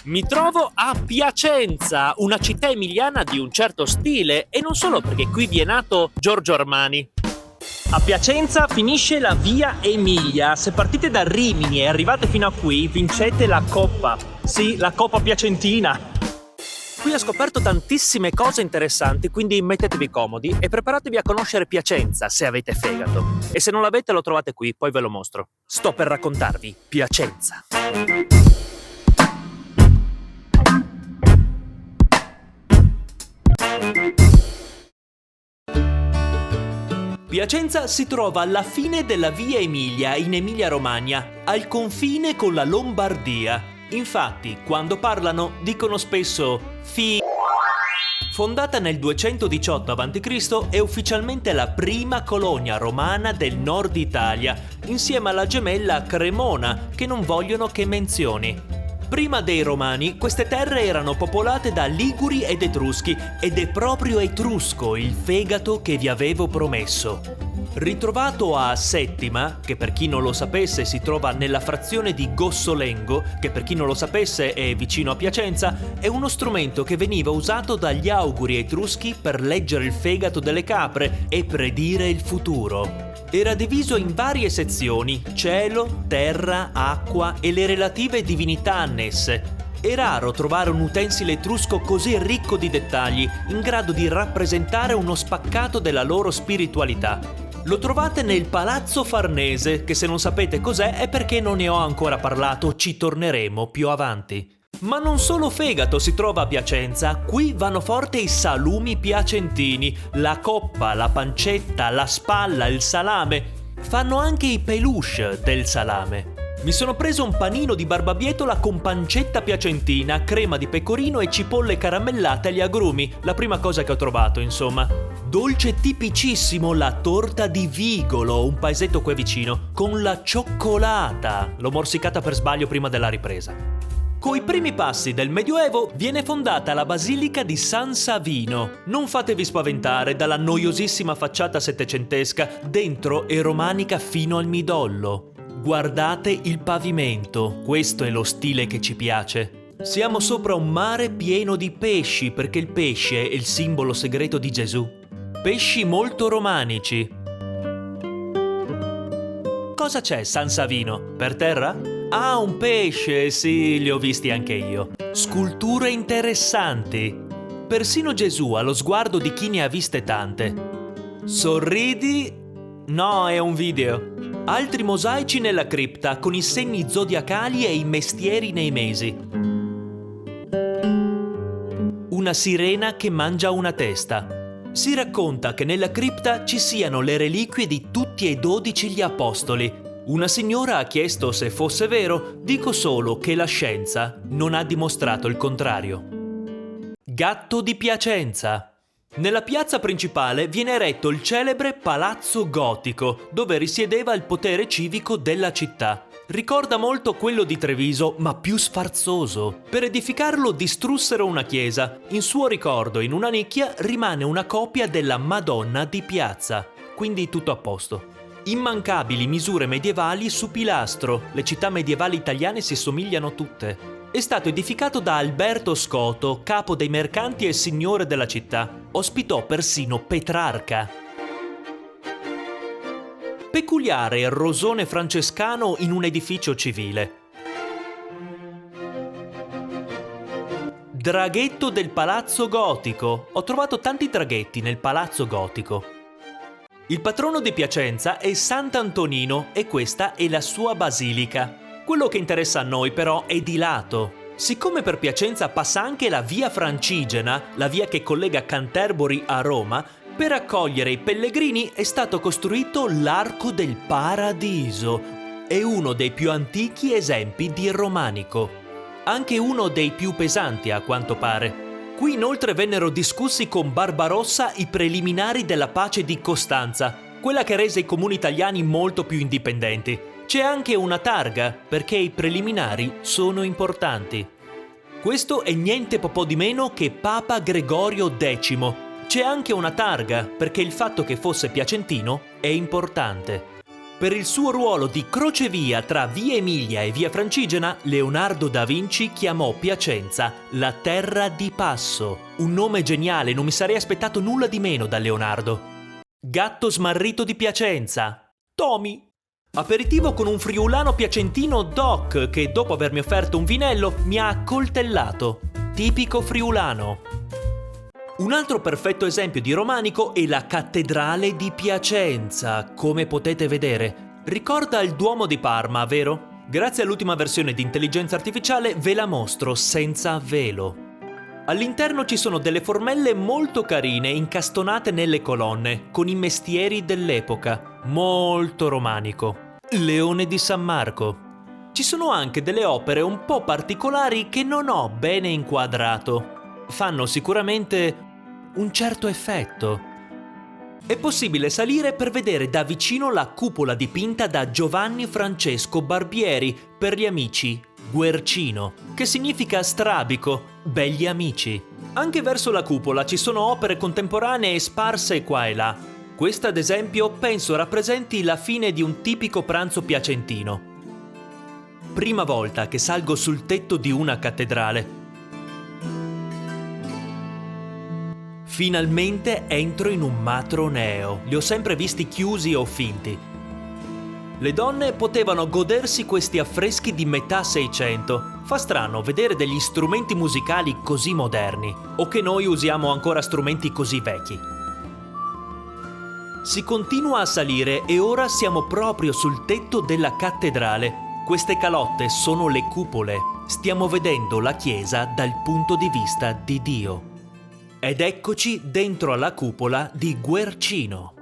Mi trovo a Piacenza, una città emiliana di un certo stile, e non solo perché qui vi è nato Giorgio Armani. A Piacenza finisce la via Emilia. Se partite da Rimini e arrivate fino a qui, vincete la coppa. Sì, la coppa piacentina. Qui ho scoperto tantissime cose interessanti, quindi mettetevi comodi e preparatevi a conoscere Piacenza se avete fegato. E se non l'avete lo trovate qui, poi ve lo mostro. Sto per raccontarvi Piacenza. Piacenza si trova alla fine della via Emilia, in Emilia-Romagna, al confine con la Lombardia. Infatti, quando parlano, dicono spesso Fondata nel 218 a.C., è ufficialmente la prima colonia romana del nord Italia, insieme alla gemella Cremona, che non vogliono che menzioni. Prima dei Romani, queste terre erano popolate da Liguri ed Etruschi, ed è proprio etrusco il fegato che vi avevo promesso. Ritrovato a Settima, che per chi non lo sapesse si trova nella frazione di Gossolengo, che per chi non lo sapesse è vicino a Piacenza, è uno strumento che veniva usato dagli auguri etruschi per leggere il fegato delle capre e predire il futuro. Era diviso in varie sezioni: cielo, terra, acqua e le relative divinità annesse. È raro trovare un utensile etrusco così ricco di dettagli, in grado di rappresentare uno spaccato della loro spiritualità. Lo trovate nel Palazzo Farnese, che se non sapete cos'è è perché non ne ho ancora parlato, ci torneremo più avanti. Ma non solo fegato si trova a Piacenza, qui vanno forte i salumi piacentini, la coppa, la pancetta, la spalla, il salame. Fanno anche i peluche del salame. Mi sono preso un panino di barbabietola con pancetta piacentina, crema di pecorino e cipolle caramellate agli agrumi, la prima cosa che ho trovato, insomma. Dolce tipicissimo la torta di Vigolo, un paesetto qui vicino, con la cioccolata. L'ho morsicata per sbaglio prima della ripresa. Coi primi passi del Medioevo viene fondata la Basilica di San Savino. Non fatevi spaventare dalla noiosissima facciata settecentesca, dentro è romanica fino al midollo. Guardate il pavimento, questo è lo stile che ci piace. Siamo sopra un mare pieno di pesci, perché il pesce è il simbolo segreto di Gesù. Pesci molto romanici. Cosa c'è, San Savino? Per terra? Ah, un pesce, sì, li ho visti anche io. Sculture interessanti. Persino Gesù ha lo sguardo di chi ne ha viste tante. Sorridi? No, è un video. Altri mosaici nella cripta, con i segni zodiacali e i mestieri nei mesi. Una sirena che mangia una testa. Si racconta che nella cripta ci siano le reliquie di tutti e 12 gli apostoli. Una signora ha chiesto se fosse vero, dico solo che la scienza non ha dimostrato il contrario. Gatto di Piacenza. Nella piazza principale viene eretto il celebre Palazzo Gotico, dove risiedeva il potere civico della città. Ricorda molto quello di Treviso, ma più sfarzoso. Per edificarlo distrussero una chiesa. In suo ricordo, in una nicchia, rimane una copia della Madonna di Piazza. Quindi tutto a posto. Immancabili misure medievali su pilastro. Le città medievali italiane si somigliano tutte. È stato edificato da Alberto Scoto, capo dei mercanti e signore della città. Ospitò persino Petrarca. Peculiare il rosone francescano in un edificio civile. Draghetto del Palazzo Gotico. Ho trovato tanti draghetti nel Palazzo Gotico. Il patrono di Piacenza è Sant'Antonino e questa è la sua basilica. Quello che interessa a noi però è di lato. Siccome per Piacenza passa anche la via Francigena, la via che collega Canterbury a Roma, per accogliere i pellegrini è stato costruito l'Arco del Paradiso. È uno dei più antichi esempi di romanico. Anche uno dei più pesanti, a quanto pare. Qui inoltre vennero discussi con Barbarossa i preliminari della pace di Costanza, quella che rese i comuni italiani molto più indipendenti. C'è anche una targa, perché i preliminari sono importanti. Questo è niente po' di meno che Papa Gregorio X. C'è anche una targa, perché il fatto che fosse piacentino è importante. Per il suo ruolo di crocevia tra Via Emilia e Via Francigena, Leonardo da Vinci chiamò Piacenza la terra di passo. Un nome geniale, non mi sarei aspettato nulla di meno da Leonardo. Gatto smarrito di Piacenza. Tommy. Aperitivo con un friulano piacentino Doc, che dopo avermi offerto un vinello mi ha accoltellato. Tipico friulano. Un altro perfetto esempio di romanico è la cattedrale di Piacenza, come potete vedere. Ricorda il Duomo di Parma, vero? Grazie all'ultima versione di intelligenza artificiale ve la mostro senza velo. All'interno ci sono delle formelle molto carine incastonate nelle colonne, con i mestieri dell'epoca. Molto romanico. Leone di San Marco. Ci sono anche delle opere un po' particolari che non ho bene inquadrato. Fanno sicuramente un certo effetto. È possibile salire per vedere da vicino la cupola dipinta da Giovanni Francesco Barbieri, per gli amici Guercino, che significa strabico, begli amici. Anche verso la cupola ci sono opere contemporanee sparse qua e là. Questa, ad esempio, penso rappresenti la fine di un tipico pranzo piacentino. Prima volta che salgo sul tetto di una cattedrale. Finalmente entro in un matroneo. Li ho sempre visti chiusi o finti. Le donne potevano godersi questi affreschi di metà Seicento. Fa strano vedere degli strumenti musicali così moderni, o che noi usiamo ancora strumenti così vecchi. Si continua a salire e ora siamo proprio sul tetto della cattedrale. Queste calotte sono le cupole. Stiamo vedendo la chiesa dal punto di vista di Dio. Ed eccoci dentro alla cupola di Guercino.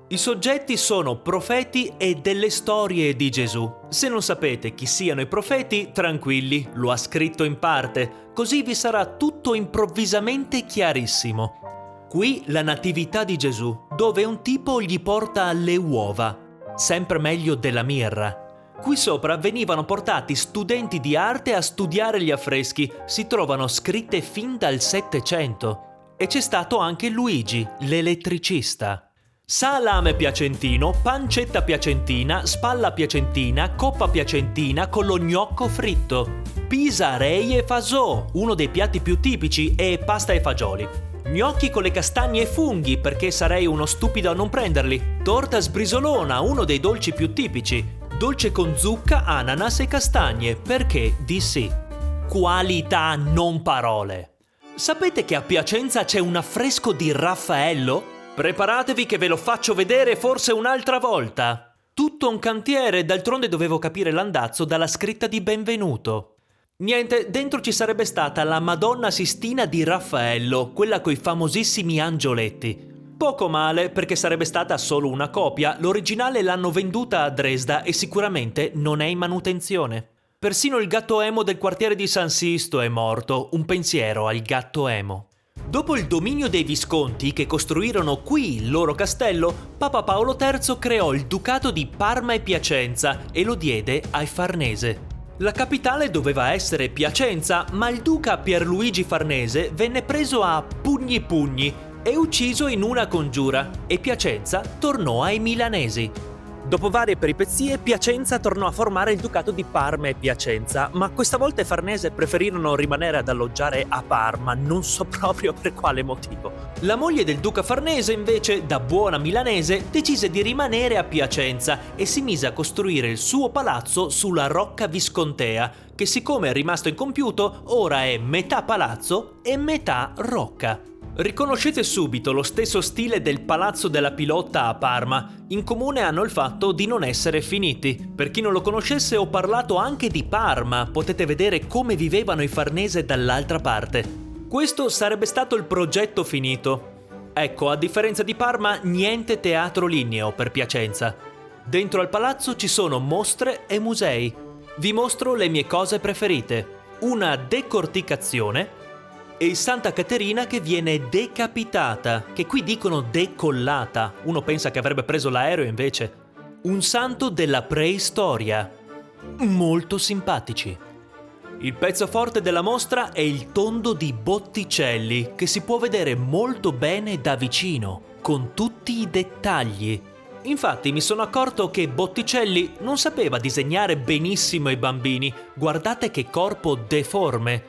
I soggetti sono profeti e delle storie di Gesù. Se non sapete chi siano i profeti, tranquilli, lo ha scritto in parte, così vi sarà tutto improvvisamente chiarissimo. Qui la natività di Gesù, dove un tipo gli porta le uova, sempre meglio della mirra. Qui sopra venivano portati studenti di arte a studiare gli affreschi, si trovano scritte fin dal Settecento. E c'è stato anche Luigi, l'elettricista. Salame piacentino, pancetta piacentina, spalla piacentina, coppa piacentina con lo gnocco fritto. Pisarei e fasò, uno dei piatti più tipici, e pasta e fagioli. Gnocchi con le castagne e funghi, perché sarei uno stupido a non prenderli. Torta sbrisolona, uno dei dolci più tipici. Dolce con zucca, ananas e castagne, perché di sì. Qualità, non parole. Sapete che a Piacenza c'è un affresco di Raffaello? Preparatevi che ve lo faccio vedere forse un'altra volta. Tutto un cantiere, d'altronde dovevo capire l'andazzo dalla scritta di Benvenuto. Niente, dentro ci sarebbe stata la Madonna Sistina di Raffaello, quella coi famosissimi angioletti. Poco male, perché sarebbe stata solo una copia, l'originale l'hanno venduta a Dresda e sicuramente non è in manutenzione. Persino il gatto emo del quartiere di San Sisto è morto, un pensiero al gatto emo. Dopo il dominio dei Visconti, che costruirono qui il loro castello, Papa Paolo III creò il Ducato di Parma e Piacenza e lo diede ai Farnese. La capitale doveva essere Piacenza, ma il duca Pierluigi Farnese venne preso a pugni e ucciso in una congiura, e Piacenza tornò ai milanesi. Dopo varie peripezie, Piacenza tornò a formare il Ducato di Parma e Piacenza, ma questa volta i Farnese preferirono rimanere ad alloggiare a Parma, non so proprio per quale motivo. La moglie del duca Farnese, invece, da buona milanese, decise di rimanere a Piacenza e si mise a costruire il suo palazzo sulla Rocca Viscontea, che siccome è rimasto incompiuto, ora è metà palazzo e metà rocca. Riconoscete subito lo stesso stile del Palazzo della Pilotta a Parma. In comune hanno il fatto di non essere finiti. Per chi non lo conoscesse, ho parlato anche di Parma. Potete vedere come vivevano i Farnese dall'altra parte. Questo sarebbe stato il progetto finito. Ecco, a differenza di Parma, niente teatro ligneo per Piacenza. Dentro al palazzo ci sono mostre e musei. Vi mostro le mie cose preferite. Una decorticazione e Santa Caterina che viene decapitata, che qui dicono decollata. Uno pensa che avrebbe preso l'aereo, invece. Un santo della preistoria. Molto simpatici. Il pezzo forte della mostra è il tondo di Botticelli, che si può vedere molto bene da vicino, con tutti i dettagli. Infatti mi sono accorto che Botticelli non sapeva disegnare benissimo i bambini. Guardate che corpo deforme.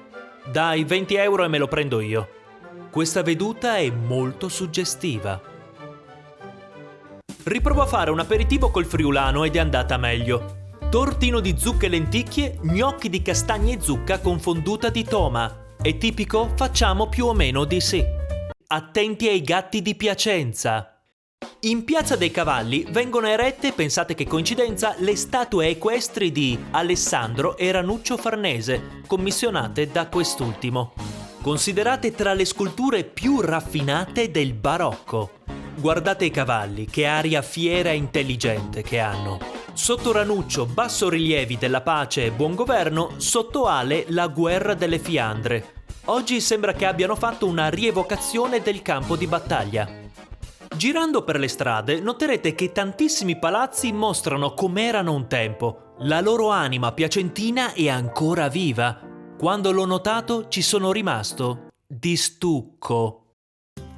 Dai, 20 euro e me lo prendo io. Questa veduta è molto suggestiva. Riprovo a fare un aperitivo col friulano ed è andata meglio. Tortino di zucche e lenticchie, gnocchi di castagne e zucca con fonduta di toma. È tipico? Facciamo più o meno di sì. Attenti ai gatti di Piacenza. In Piazza dei Cavalli vengono erette, pensate che coincidenza, le statue equestri di Alessandro e Ranuccio Farnese, commissionate da quest'ultimo. Considerate tra le sculture più raffinate del barocco. Guardate i cavalli, che aria fiera e intelligente che hanno. Sotto Ranuccio bassorilievi della pace e buon governo, sotto Ale la guerra delle Fiandre. Oggi sembra che abbiano fatto una rievocazione del campo di battaglia. Girando per le strade noterete che tantissimi palazzi mostrano com'erano un tempo. La loro anima piacentina è ancora viva. Quando l'ho notato ci sono rimasto di stucco.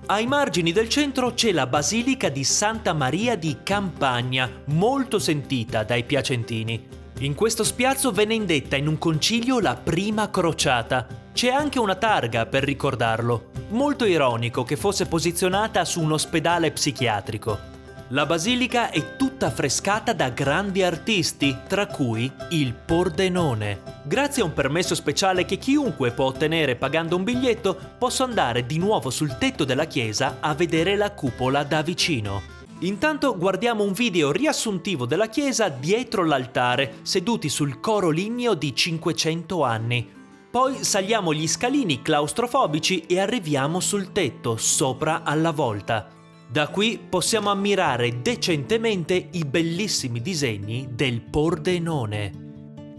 Ai margini del centro c'è la Basilica di Santa Maria di Campagna, molto sentita dai piacentini. In questo spiazzo venne indetta in un concilio la prima crociata. C'è anche una targa per ricordarlo. Molto ironico che fosse posizionata su un ospedale psichiatrico. La basilica è tutta affrescata da grandi artisti, tra cui il Pordenone. Grazie a un permesso speciale che chiunque può ottenere pagando un biglietto, posso andare di nuovo sul tetto della chiesa a vedere la cupola da vicino. Intanto guardiamo un video riassuntivo della chiesa dietro l'altare, seduti sul coro ligneo di 500 anni. Poi saliamo gli scalini claustrofobici e arriviamo sul tetto, sopra alla volta. Da qui possiamo ammirare decentemente i bellissimi disegni del Pordenone.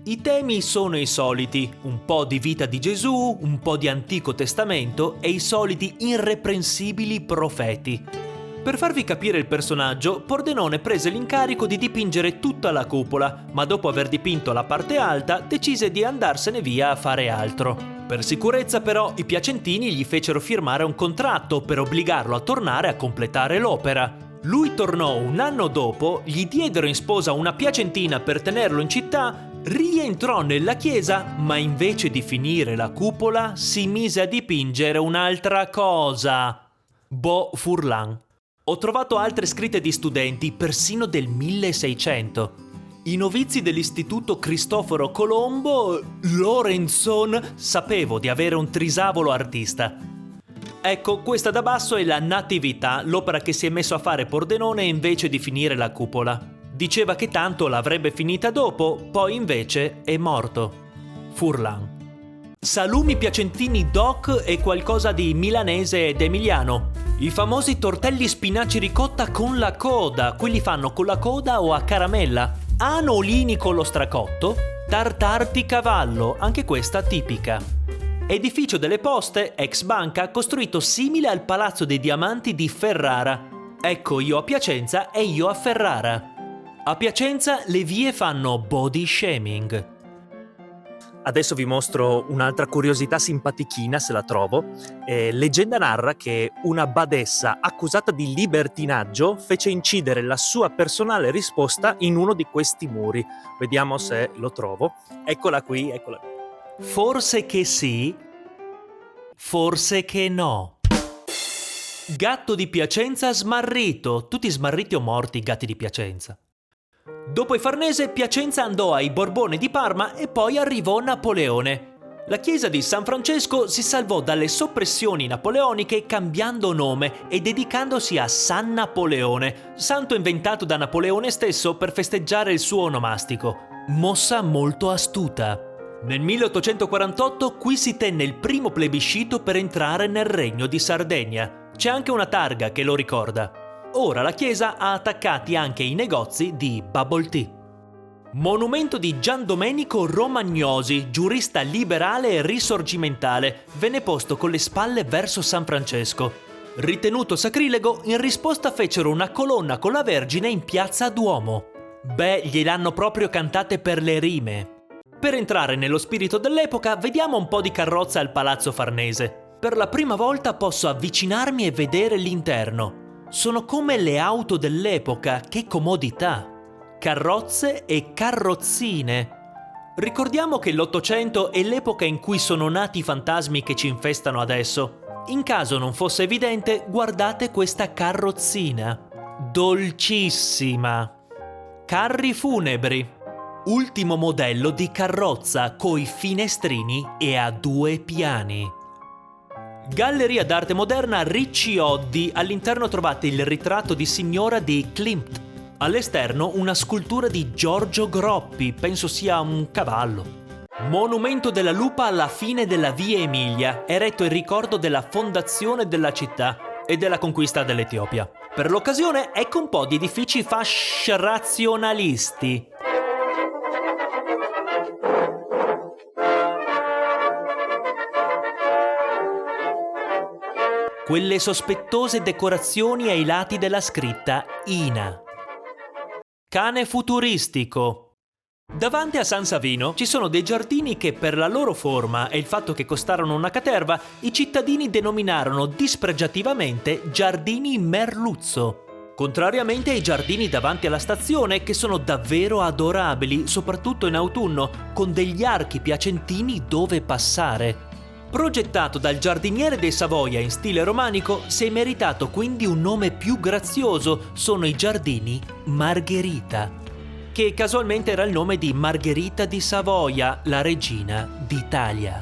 I temi sono i soliti, un po' di vita di Gesù, un po' di Antico Testamento e i soliti irreprensibili profeti. Per farvi capire il personaggio, Pordenone prese l'incarico di dipingere tutta la cupola, ma dopo aver dipinto la parte alta decise di andarsene via a fare altro. Per sicurezza però i piacentini gli fecero firmare un contratto per obbligarlo a tornare a completare l'opera. Lui tornò un anno dopo, gli diedero in sposa una piacentina per tenerlo in città, rientrò nella chiesa, ma invece di finire la cupola si mise a dipingere un'altra cosa. Furlan. Ho trovato altre scritte di studenti, persino del 1600. I novizi dell'Istituto Cristoforo Colombo, Lorenzon, sapevo di avere un trisavolo artista. Ecco, questa da basso è la Natività, l'opera che si è messo a fare Pordenone invece di finire la cupola. Diceva che tanto l'avrebbe finita dopo, poi invece è morto. Furlan. Salumi piacentini doc e qualcosa di milanese ed emiliano. I famosi tortelli spinaci ricotta con la coda, quelli fanno con la coda o a caramella. Anolini con lo stracotto, tartar di cavallo, anche questa tipica. Edificio delle poste, ex banca, costruito simile al Palazzo dei Diamanti di Ferrara. Ecco io a Piacenza e io a Ferrara. A Piacenza le vie fanno body shaming. Adesso vi mostro un'altra curiosità simpatichina, se la trovo. Leggenda narra che una badessa accusata di libertinaggio fece incidere la sua personale risposta in uno di questi muri. Vediamo se lo trovo. Eccola qui, eccola qui. Forse che sì, forse che no. Gatto di Piacenza smarrito. Tutti smarriti o morti i gatti di Piacenza. Dopo i Farnese, Piacenza andò ai Borbone di Parma e poi arrivò Napoleone. La chiesa di San Francesco si salvò dalle soppressioni napoleoniche cambiando nome e dedicandosi a San Napoleone, santo inventato da Napoleone stesso per festeggiare il suo onomastico. Mossa molto astuta. Nel 1848 qui si tenne il primo plebiscito per entrare nel Regno di Sardegna. C'è anche una targa che lo ricorda. Ora la chiesa ha attaccati anche i negozi di bubble tea. Monumento di Gian Domenico Romagnosi, giurista liberale e risorgimentale, venne posto con le spalle verso San Francesco. Ritenuto sacrilego, in risposta fecero una colonna con la Vergine in piazza Duomo. Beh, gliel'hanno proprio cantate per le rime. Per entrare nello spirito dell'epoca, vediamo un po' di carrozza al Palazzo Farnese. Per la prima volta posso avvicinarmi e vedere l'interno. Sono come le auto dell'epoca, che comodità! Carrozze e carrozzine. Ricordiamo che l'Ottocento è l'epoca in cui sono nati i fantasmi che ci infestano adesso. In caso non fosse evidente, guardate questa carrozzina. Dolcissima. Carri funebri. Ultimo modello di carrozza coi finestrini e a 2 piani. Galleria d'arte moderna Ricci Oddi. All'interno trovate il ritratto di signora di Klimt. All'esterno una scultura di Giorgio Groppi, penso sia un cavallo. Monumento della lupa alla fine della via Emilia, eretto in ricordo della fondazione della città e della conquista dell'Etiopia. Per l'occasione ecco un po' di edifici razionalisti. Quelle sospettose decorazioni ai lati della scritta INA. Cane futuristico. Davanti a San Savino ci sono dei giardini che per la loro forma e il fatto che costarono una caterva, i cittadini denominarono dispregiativamente giardini Merluzzo. Contrariamente ai giardini davanti alla stazione, che sono davvero adorabili, soprattutto in autunno, con degli archi piacentini dove passare. Progettato dal giardiniere dei Savoia in stile romanico, si è meritato quindi un nome più grazioso, sono i giardini Margherita, che casualmente era il nome di Margherita di Savoia, la regina d'Italia.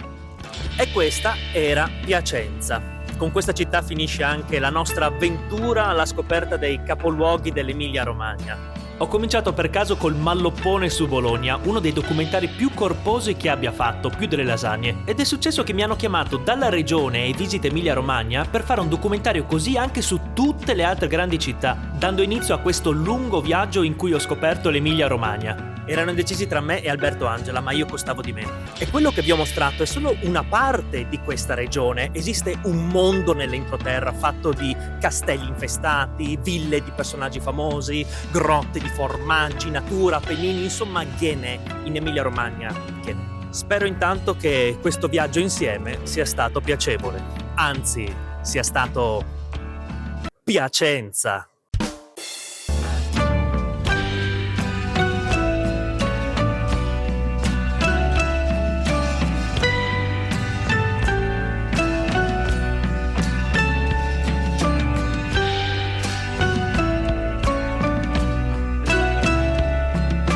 E questa era Piacenza. Con questa città finisce anche la nostra avventura alla scoperta dei capoluoghi dell'Emilia-Romagna. Ho cominciato per caso col Malloppone su Bologna, uno dei documentari più corposi che abbia fatto, più delle lasagne. Ed è successo che mi hanno chiamato dalla regione e Visita Emilia-Romagna per fare un documentario così anche su tutte le altre grandi città, dando inizio a questo lungo viaggio in cui ho scoperto l'Emilia-Romagna. Erano indecisi tra me e Alberto Angela, ma io costavo di meno. E quello che vi ho mostrato è solo una parte di questa regione. Esiste un mondo nell'entroterra fatto di castelli infestati, ville di personaggi famosi, grotte di formaggi, natura, Appennini, insomma ghenè in Emilia-Romagna. Ghenè. Spero intanto che questo viaggio insieme sia stato piacevole. Anzi, sia stato Piacenza.